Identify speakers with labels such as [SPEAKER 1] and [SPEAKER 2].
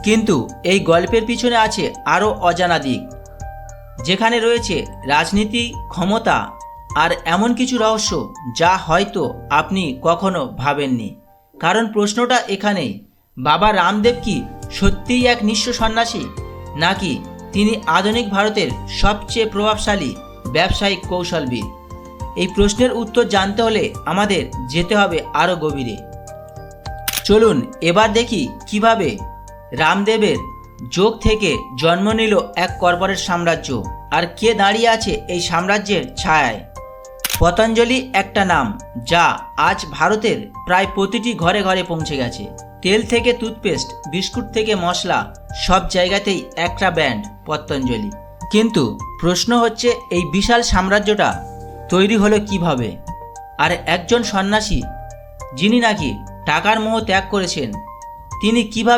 [SPEAKER 1] কিন্তু এই গল্পের পিছনে আছে আরও অজানা দিক, যেখানে রয়েছে রাজনীতি, ক্ষমতা আর এমন কিছু রহস্য যা হয়তো আপনি কখনো ভাবেননি। কারণ প্রশ্নটা এখানেই, বাবা রামদেব কি সত্যিই এক নিঃস্ব সন্ন্যাসী, নাকি তিনি আধুনিক ভারতের সবচেয়ে প্রভাবশালী ব্যবসায়িক কৌশলবিদ? এই প্রশ্নের উত্তর জানতে হলে আমাদের যেতে হবে আরও গভীরে। চলুন এবার দেখি কিভাবে রামদেবের যোগ থেকে জন্ম নিল এক কর্পোরেট সাম্রাজ্য, আর কে দাঁড়িয়ে আছে এই সাম্রাজ্যের ছায়ায়। পতঞ্জলি একটা নাম যা আজ ভারতের প্রায় প্রতিটি ঘরে ঘরে পৌঁছে গেছে। তেল থেকে টুথপেস্ট, বিস্কুট থেকে মশলা, সব জায়গাতেই একটা ব্র্যান্ড পতঞ্জলি। কিন্তু প্রশ্ন হচ্ছে, এই বিশাল সাম্রাজ্যটা তৈরি হলো কিভাবে? আর একজন সন্ন্যাসী যিনি নাকি টাকার মোহ ত্যাগ করেছেন, তিনি কিভাবে